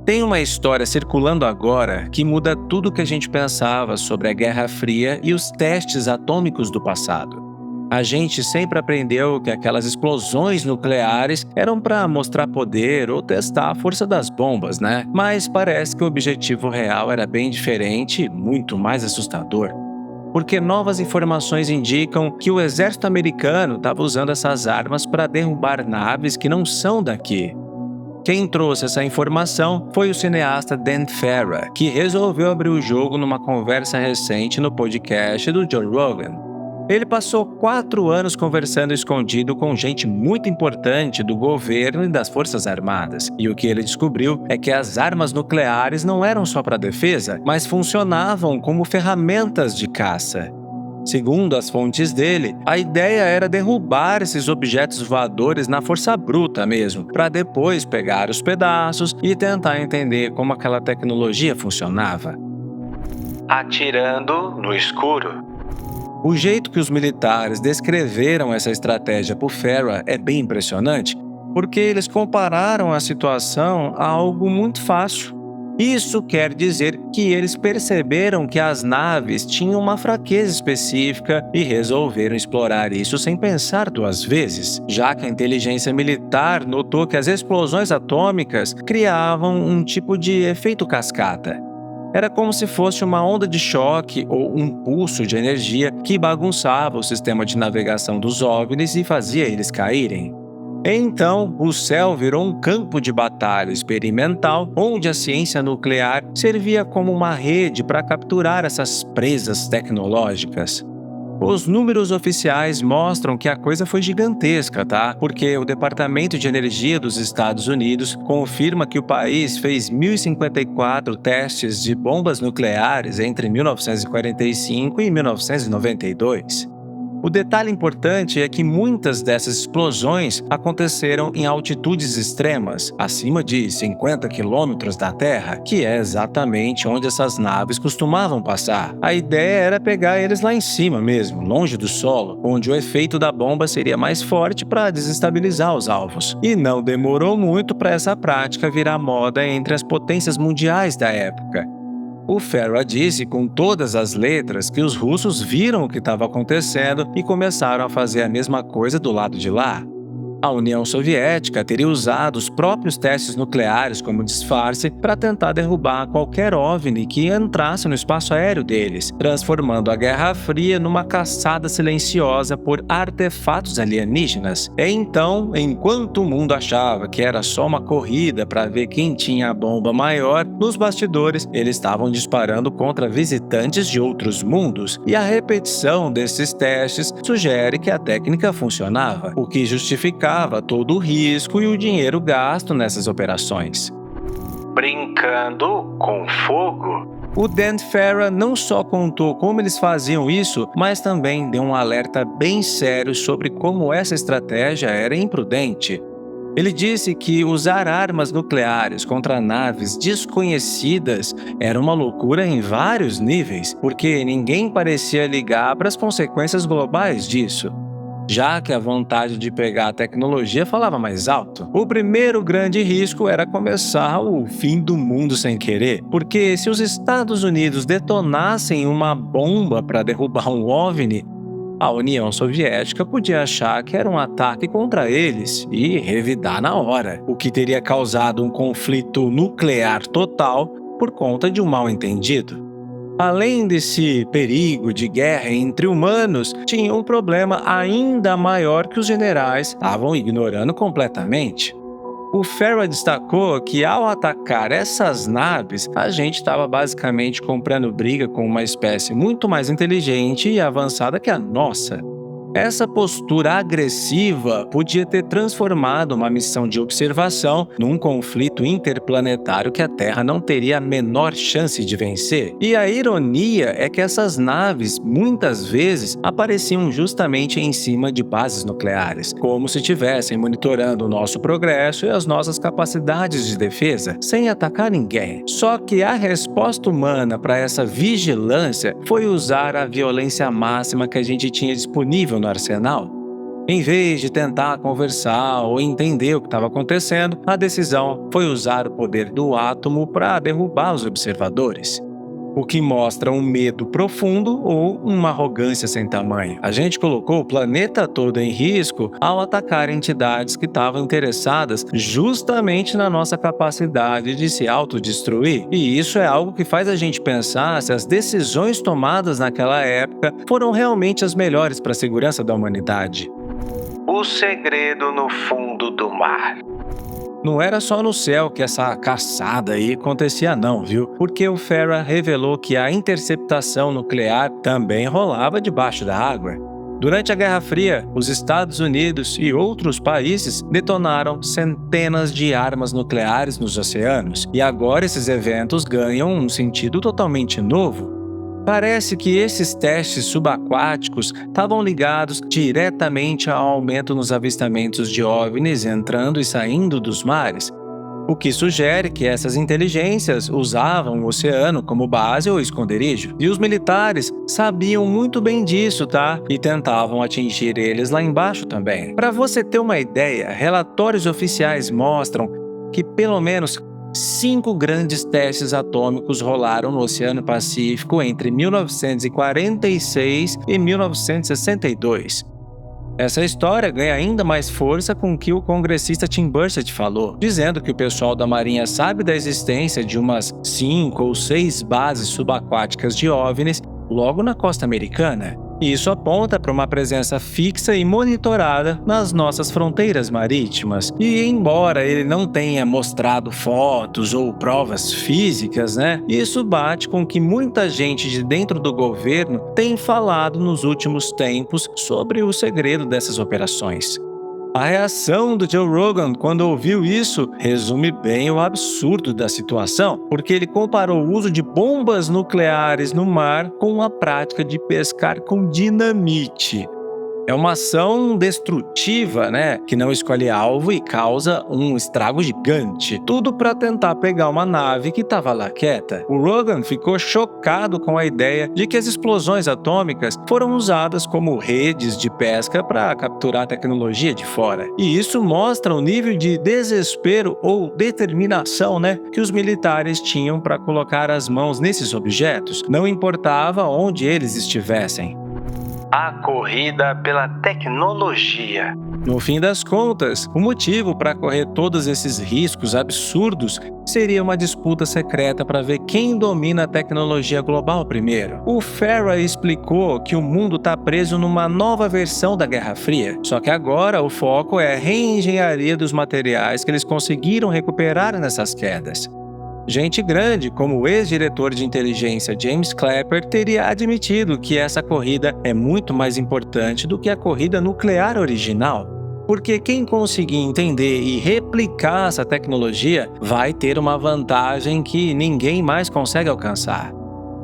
Tem uma história circulando agora que muda tudo o que a gente pensava sobre a Guerra Fria e os testes atômicos do passado. A gente sempre aprendeu que aquelas explosões nucleares eram para mostrar poder ou testar a força das bombas, né? Mas parece que o objetivo real era bem diferente e muito mais assustador. Porque novas informações indicam que o exército americano estava usando essas armas para derrubar naves que não são daqui. Quem trouxe essa informação foi o cineasta Dan Farah, que resolveu abrir o jogo numa conversa recente no podcast do Joe Rogan. Ele passou 4 anos conversando escondido com gente muito importante do governo e das Forças Armadas. E o que ele descobriu é que as armas nucleares não eram só para defesa, mas funcionavam como ferramentas de caça. Segundo as fontes dele, a ideia era derrubar esses objetos voadores na força bruta mesmo, para depois pegar os pedaços e tentar entender como aquela tecnologia funcionava. Atirando no escuro. O jeito que os militares descreveram essa estratégia por Farah é bem impressionante, porque eles compararam a situação a algo muito fácil. Isso quer dizer que eles perceberam que as naves tinham uma fraqueza específica e resolveram explorar isso sem pensar 2 vezes, já que a inteligência militar notou que as explosões atômicas criavam um tipo de efeito cascata. Era como se fosse uma onda de choque ou um pulso de energia que bagunçava o sistema de navegação dos OVNIs e fazia eles caírem. Então, o céu virou um campo de batalha experimental onde a ciência nuclear servia como uma rede para capturar essas presas tecnológicas. Os números oficiais mostram que a coisa foi gigantesca, tá? Porque o Departamento de Energia dos Estados Unidos confirma que o país fez 1.054 testes de bombas nucleares entre 1945 e 1992. O detalhe importante é que muitas dessas explosões aconteceram em altitudes extremas, acima de 50 quilômetros da Terra, que é exatamente onde essas naves costumavam passar. A ideia era pegar eles lá em cima mesmo, longe do solo, onde o efeito da bomba seria mais forte para desestabilizar os alvos. E não demorou muito para essa prática virar moda entre as potências mundiais da época. O Farah disse com todas as letras que os russos viram o que estava acontecendo e começaram a fazer a mesma coisa do lado de lá. A União Soviética teria usado os próprios testes nucleares como disfarce para tentar derrubar qualquer OVNI que entrasse no espaço aéreo deles, transformando a Guerra Fria numa caçada silenciosa por artefatos alienígenas. Então, enquanto o mundo achava que era só uma corrida para ver quem tinha a bomba maior, nos bastidores eles estavam disparando contra visitantes de outros mundos, e a repetição desses testes sugere que a técnica funcionava, o que justificava todo o risco e o dinheiro gasto nessas operações. Brincando com fogo? O Dan Farah não só contou como eles faziam isso, mas também deu um alerta bem sério sobre como essa estratégia era imprudente. Ele disse que usar armas nucleares contra naves desconhecidas era uma loucura em vários níveis, porque ninguém parecia ligar para as consequências globais disso, já que a vontade de pegar a tecnologia falava mais alto. O primeiro grande risco era começar o fim do mundo sem querer, porque se os Estados Unidos detonassem uma bomba para derrubar um OVNI, a União Soviética podia achar que era um ataque contra eles e revidar na hora, o que teria causado um conflito nuclear total por conta de um mal-entendido. Além desse perigo de guerra entre humanos, tinha um problema ainda maior que os generais estavam ignorando completamente. O Farah destacou que ao atacar essas naves, a gente estava basicamente comprando briga com uma espécie muito mais inteligente e avançada que a nossa. Essa postura agressiva podia ter transformado uma missão de observação num conflito interplanetário que a Terra não teria a menor chance de vencer. E a ironia é que essas naves, muitas vezes, apareciam justamente em cima de bases nucleares, como se estivessem monitorando o nosso progresso e as nossas capacidades de defesa, sem atacar ninguém. Só que a resposta humana para essa vigilância foi usar a violência máxima que a gente tinha disponível no arsenal. Em vez de tentar conversar ou entender o que estava acontecendo, a decisão foi usar o poder do átomo para derrubar os observadores. O que mostra um medo profundo ou uma arrogância sem tamanho. A gente colocou o planeta todo em risco ao atacar entidades que estavam interessadas justamente na nossa capacidade de se autodestruir. E isso é algo que faz a gente pensar se as decisões tomadas naquela época foram realmente as melhores para a segurança da humanidade. O segredo no fundo do mar. Não era só no céu que essa caçada aí acontecia não, viu? Porque o Farah revelou que a interceptação nuclear também rolava debaixo da água. Durante a Guerra Fria, os Estados Unidos e outros países detonaram centenas de armas nucleares nos oceanos, e agora esses eventos ganham um sentido totalmente novo. Parece que esses testes subaquáticos estavam ligados diretamente ao aumento nos avistamentos de OVNIs entrando e saindo dos mares, o que sugere que essas inteligências usavam o oceano como base ou esconderijo. E os militares sabiam muito bem disso, tá? E tentavam atingir eles lá embaixo também. Para você ter uma ideia, relatórios oficiais mostram que pelo menos 5 grandes testes atômicos rolaram no Oceano Pacífico entre 1946 e 1962. Essa história ganha ainda mais força com o que o congressista Tim Burchett falou, dizendo que o pessoal da Marinha sabe da existência de umas 5 ou 6 bases subaquáticas de OVNIs logo na costa americana. E isso aponta para uma presença fixa e monitorada nas nossas fronteiras marítimas. E embora ele não tenha mostrado fotos ou provas físicas, isso bate com o que muita gente de dentro do governo tem falado nos últimos tempos sobre o segredo dessas operações. A reação do Joe Rogan quando ouviu isso resume bem o absurdo da situação, porque ele comparou o uso de bombas nucleares no mar com a prática de pescar com dinamite. É uma ação destrutiva, que não escolhe alvo e causa um estrago gigante. Tudo para tentar pegar uma nave que estava lá quieta. O Rogan ficou chocado com a ideia de que as explosões atômicas foram usadas como redes de pesca para capturar tecnologia de fora. E isso mostra o nível de desespero ou determinação, que os militares tinham para colocar as mãos nesses objetos. Não importava onde eles estivessem. A corrida pela tecnologia. No fim das contas, o motivo para correr todos esses riscos absurdos seria uma disputa secreta para ver quem domina a tecnologia global primeiro. O Farah explicou que o mundo está preso numa nova versão da Guerra Fria, só que agora o foco é a reengenharia dos materiais que eles conseguiram recuperar nessas quedas. Gente grande, como o ex-diretor de inteligência James Clapper, teria admitido que essa corrida é muito mais importante do que a corrida nuclear original. Porque quem conseguir entender e replicar essa tecnologia vai ter uma vantagem que ninguém mais consegue alcançar.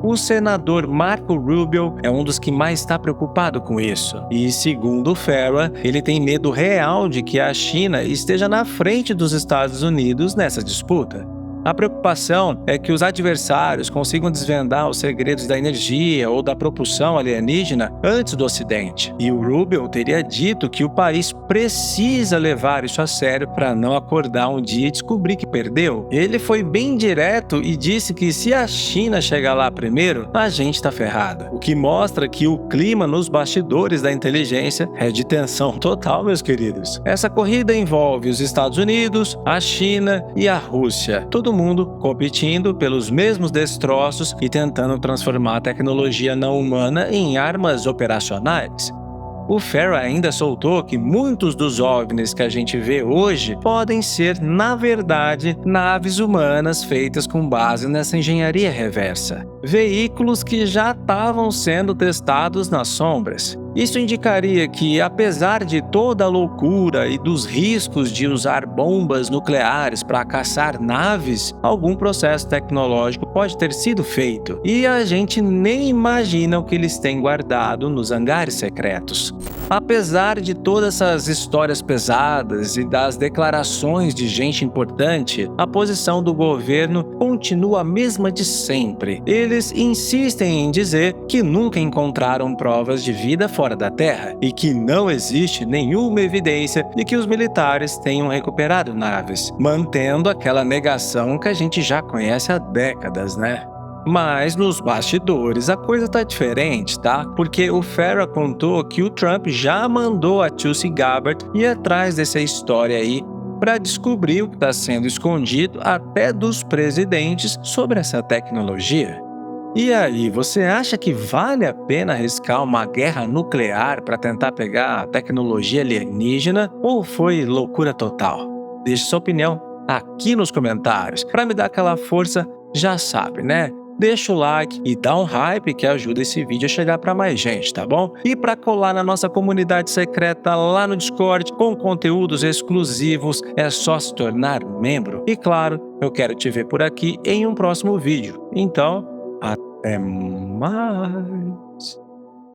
O senador Marco Rubio é um dos que mais está preocupado com isso. E, segundo o Farah, ele tem medo real de que a China esteja na frente dos Estados Unidos nessa disputa. A preocupação é que os adversários consigam desvendar os segredos da energia ou da propulsão alienígena antes do Ocidente. E o Rubio teria dito que o país precisa levar isso a sério para não acordar um dia e descobrir que perdeu. Ele foi bem direto e disse que se a China chegar lá primeiro, a gente está ferrado. O que mostra que o clima nos bastidores da inteligência é de tensão total, meus queridos. Essa corrida envolve os Estados Unidos, a China e a Rússia. Todo mundo competindo pelos mesmos destroços e tentando transformar a tecnologia não humana em armas operacionais. O Farah ainda soltou que muitos dos OVNIs que a gente vê hoje podem ser, na verdade, naves humanas feitas com base nessa engenharia reversa. Veículos que já estavam sendo testados nas sombras. Isso indicaria que, apesar de toda a loucura e dos riscos de usar bombas nucleares para caçar naves, algum processo tecnológico pode ter sido feito. E a gente nem imagina o que eles têm guardado nos hangares secretos. Apesar de todas essas histórias pesadas e das declarações de gente importante, a posição do governo continua a mesma de sempre. Eles Eles insistem em dizer que nunca encontraram provas de vida fora da Terra e que não existe nenhuma evidência de que os militares tenham recuperado naves, mantendo aquela negação que a gente já conhece há décadas, né? Mas nos bastidores a coisa tá diferente, tá? Porque o Farah contou que o Trump já mandou a Tulsi Gabbard ir atrás dessa história aí para descobrir o que está sendo escondido até dos presidentes sobre essa tecnologia. E aí, você acha que vale a pena arriscar uma guerra nuclear para tentar pegar a tecnologia alienígena ou foi loucura total? Deixe sua opinião aqui nos comentários. Para me dar aquela força, já sabe, né? Deixa o like e dá um hype que ajuda esse vídeo a chegar para mais gente, tá bom? E para colar na nossa comunidade secreta lá no Discord com conteúdos exclusivos, é só se tornar membro. E claro, eu quero te ver por aqui em um próximo vídeo. Então, até mais!